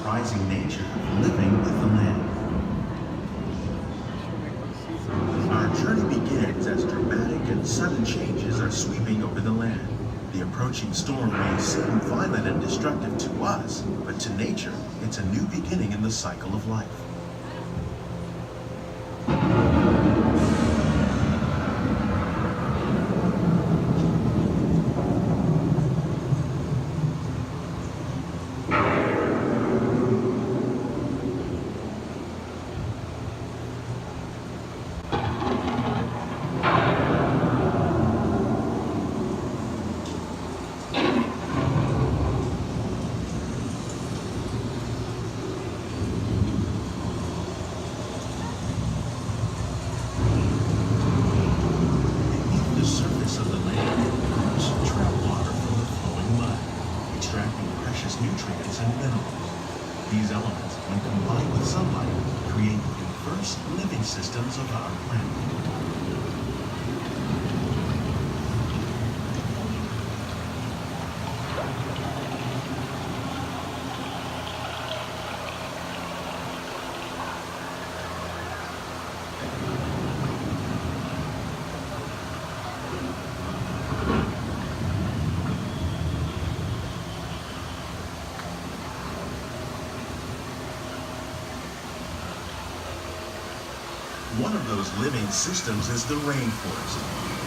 surprising nature of living with the land. Our journey begins as dramatic and sudden changes are sweeping over the land. The approaching storm may seem violent and destructive to us, but to nature, it's a new beginning in the cycle of life. Nutrients and minerals. These elements, when combined with sunlight, create the first living systems of our planet. One of those living systems is the rainforest,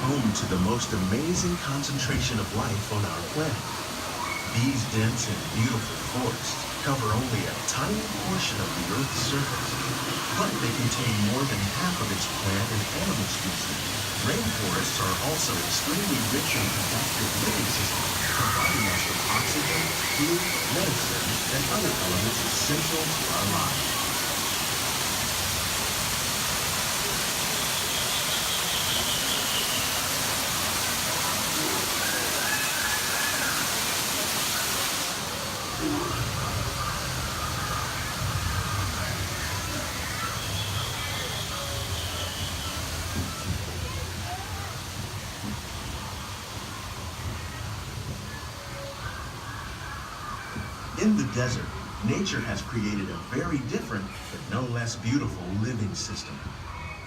home to the most amazing concentration of life on our planet. These dense and beautiful forests cover only a tiny portion of the Earth's surface, but they contain more than half of its plant and animal species. Rainforests are also extremely rich in productive living systems, providing us with oxygen, food, medicine, and other elements essential to our lives. In the desert, nature has created a very different, but no less beautiful living system.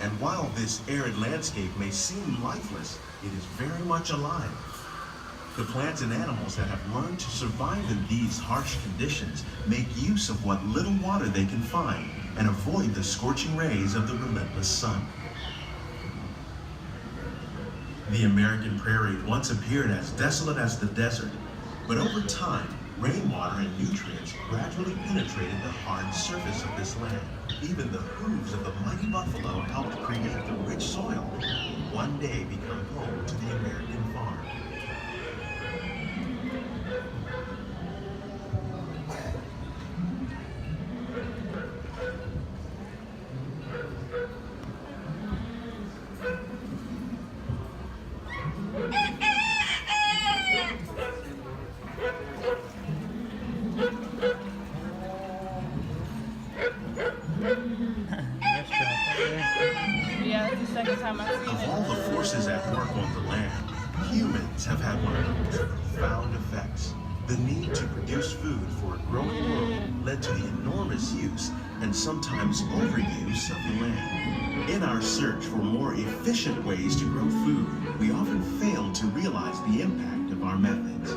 And while this arid landscape may seem lifeless, it is very much alive. The plants and animals that have learned to survive in these harsh conditions make use of what little water they can find and avoid the scorching rays of the relentless sun. The American prairie once appeared as desolate as the desert, but over time, rainwater and nutrients gradually penetrated the hard surface of this land. Even the hooves of the mighty buffalo helped create the rich soil and one day become home to the American farm. Yeah, it's the second time I've seen Of it. all the forces at work on the land, humans have had one of the most profound effects. The need to produce food for a growing world led to the enormous use and sometimes overuse of the land. In our search for more efficient ways to grow food, we often fail to realize the impact of our methods.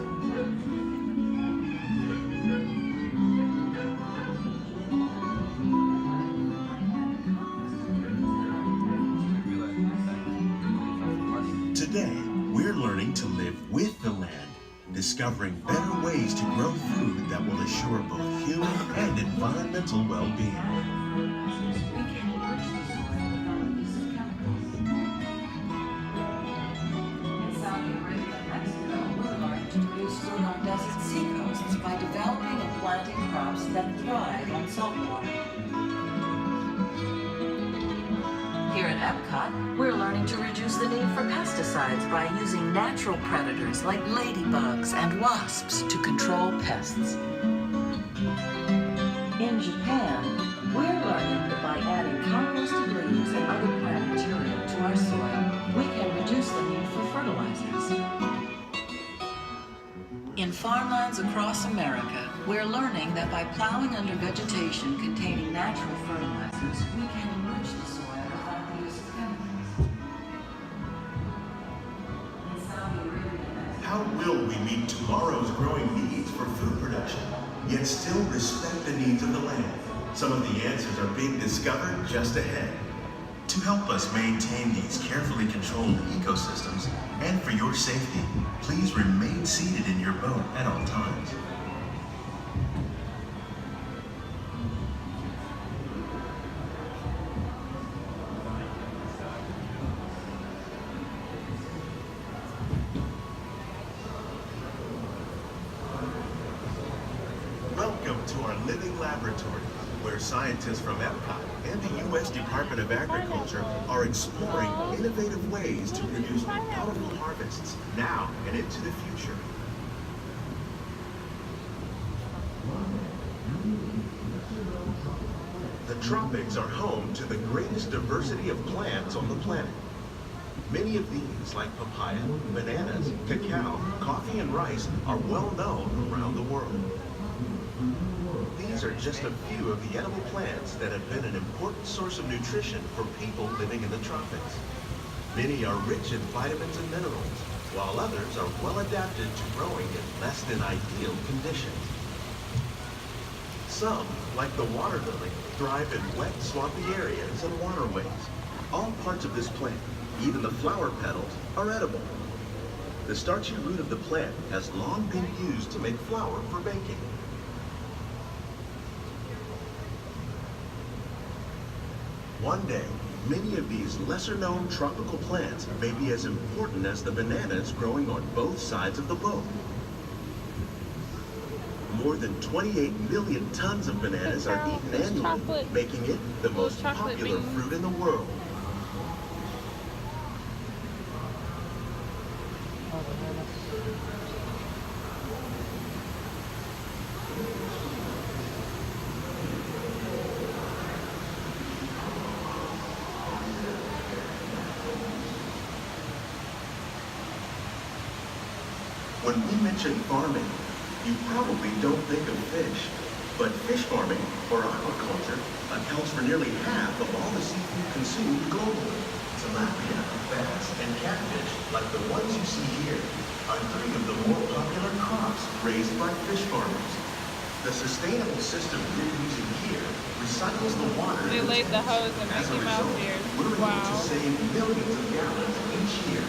Today, we're learning to live with the land, discovering better ways to grow food that will assure both human and environmental well-being. Food on desert seacoasts by developing and planting crops that thrive on saltwater. Here at Epcot, we're learning to reduce the need for pesticides by using natural predators like ladybugs and wasps to control pests. In Japan, we're learning that by adding composted leaves and other plant material to our soil, we can reduce the need for fertilizers. In In farmlands across America, we're learning that by plowing under vegetation containing natural fertilizers, we can enrich the soil without the use of chemicals. In Saudi Arabia, How will we meet tomorrow's growing needs for food production, yet still respect the needs of the land? Some of the answers are being discovered just ahead. To help us maintain these carefully controlled ecosystems, and for your safety, please remain seated in your boat at all times. Welcome to our living laboratory, where scientists from Epcot and the U.S. Department of Agriculture are exploring innovative ways to produce bountiful harvests now and into the future. The tropics are home to the greatest diversity of plants on the planet. Many of these, like papaya, bananas, cacao, coffee, and rice, are well known around the world. These are just a few of the edible plants that have been an important source of nutrition for people living in the tropics. Many are rich in vitamins and minerals, while others are well adapted to growing in less than ideal conditions. Some, like the water lily, thrive in wet, swampy areas and waterways. All parts of this plant, even the flower petals, are edible. The starchy root of the plant has long been used to make flour for baking. One day, many of these lesser-known tropical plants may be as important as the bananas growing on both sides of the boat. More than 28 million tons of bananas are eaten annually, making it the most popular fruit in the world. When we mention farming, you probably don't think of fish, but fish farming, or aquaculture, accounts for nearly half of all the seafood consumed globally. Tilapia, bass, and catfish, like the ones you see here, are three of the more popular crops raised by fish farmers. The sustainable system we're using here recycles the water. They laid the hose in Mickey Mouse ears. We're able to Wow. save millions of gallons each year.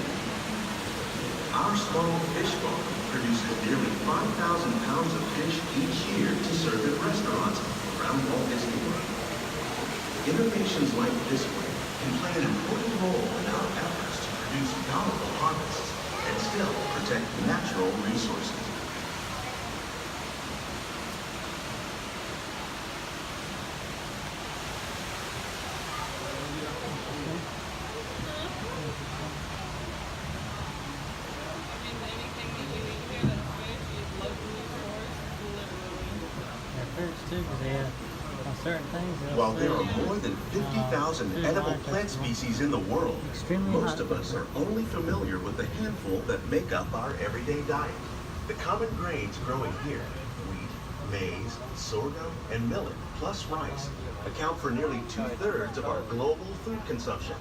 Our small fish farm produces nearly 5,000 pounds of fish each year to serve in restaurants around Walt Disney World. Innovations like this one can play an important role in our efforts to produce bountiful harvests and still protect natural resources. Certain things. While there are more than 50,000 edible plant species in the world, most of us are only familiar with the handful that make up our everyday diet. The common grains growing here, wheat, maize, sorghum, and millet, plus rice, account for nearly 2/3 of our global food consumption.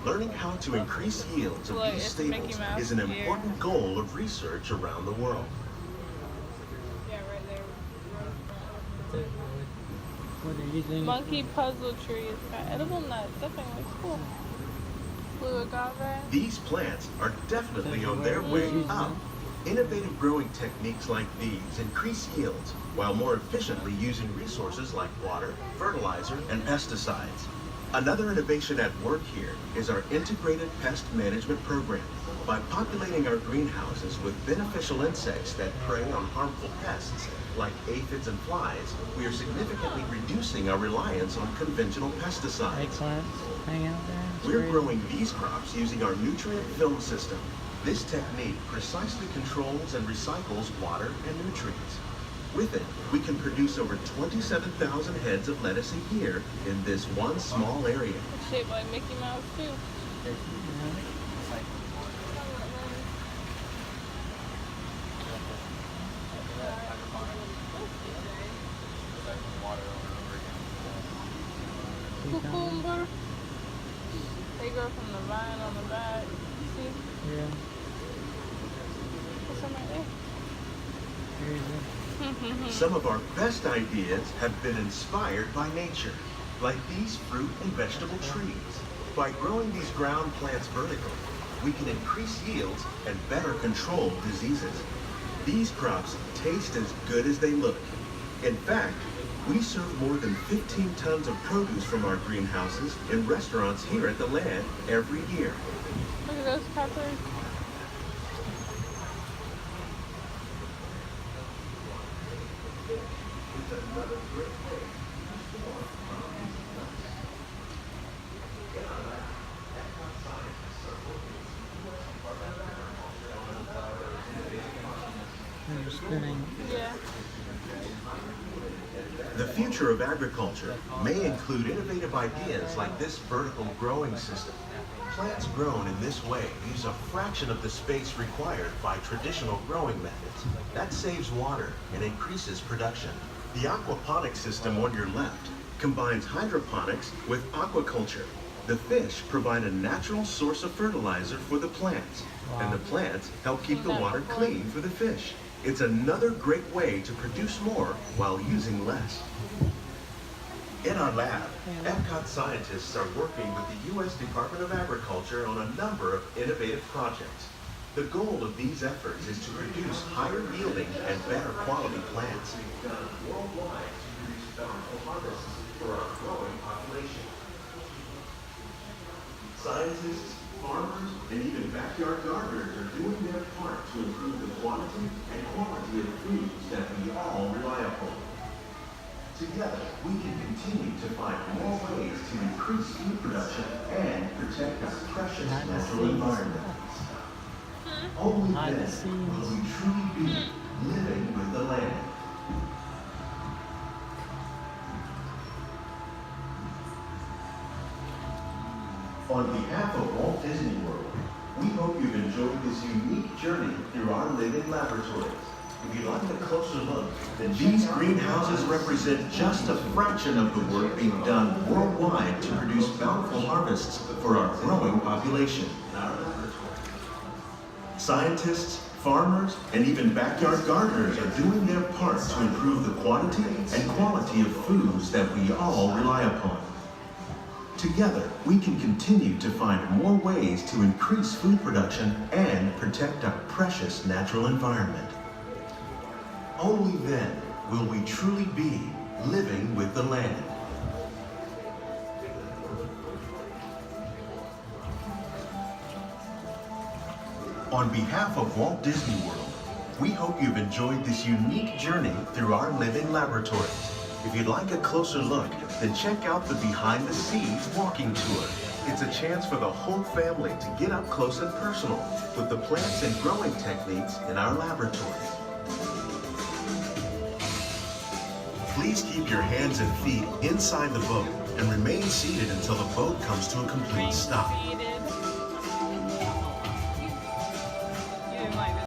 Learning how to increase yields of Look, these it's Mickey staples Mouse is an here. important goal of research around the world. Yeah, right there. What they're using. Monkey puzzle tree. It's got edible nuts. That thing looks cool. Blue agave. These plants are definitely on their way up. Innovative growing techniques like these increase yields while more efficiently using resources like water, fertilizer, and pesticides. Another innovation at work here is our integrated pest management program. By populating our greenhouses with beneficial insects that prey on harmful pests like aphids and flies, we are significantly reducing our reliance on conventional pesticides. Eggplants hang out there. We're growing these crops using our nutrient film system. This technique precisely controls and recycles water and nutrients. With it, we can produce over 27,000 heads of lettuce a year in this one small area. It's shaped like Mickey Mouse too. cucumber. They grow from the vine on the back. See? Yeah. There's some right there. Here's Some of our best ideas have been inspired by nature, like these fruit and vegetable trees. By growing these ground plants vertically, we can increase yields and better control diseases. These crops taste as good as they look. In fact, we serve more than 15 tons of produce from our greenhouses in restaurants here at the land every year. Look at those peppers. They're spinning. Yeah. The future of agriculture may include innovative ideas like this vertical growing system. Plants grown in this way use a fraction of the space required by traditional growing methods. That saves water and increases production. The aquaponics system on your left combines hydroponics with aquaculture. The fish provide a natural source of fertilizer for the plants, and the plants help keep the water clean for the fish. It's another great way to produce more while using less. In our lab, Epcot scientists are working with the U.S. Department of Agriculture on a number of innovative projects. The goal of these efforts is to produce higher yielding and better quality plants. Worldwide to produce bountiful harvests for our growing population. Scientists, farmers, and even backyard gardeners are doing their part to improve the quantity and quality of foods that we all rely upon. Together, we can continue to find more ways to increase food production and protect our precious natural environment. Only then will we truly be living with the land. On behalf of Walt Disney World, we hope you've enjoyed this unique journey through our living laboratories. If you'd like a closer look, then these greenhouses represent just a fraction of the work being done worldwide to produce bountiful harvests for our growing population. Scientists, farmers, and even backyard gardeners are doing their part to improve the quantity and quality of foods that we all rely upon. Together, we can continue to find more ways to increase food production and protect our precious natural environment. Only then will we truly be living with the land. On behalf of Walt Disney World, we hope you've enjoyed this unique journey through our living laboratories. If you'd like a closer look, then check out the Behind the Scenes walking tour. It's a chance for the whole family to get up close and personal with the plants and growing techniques in our laboratories. Please keep your hands and feet inside the boat and remain seated until the boat comes to a complete stop.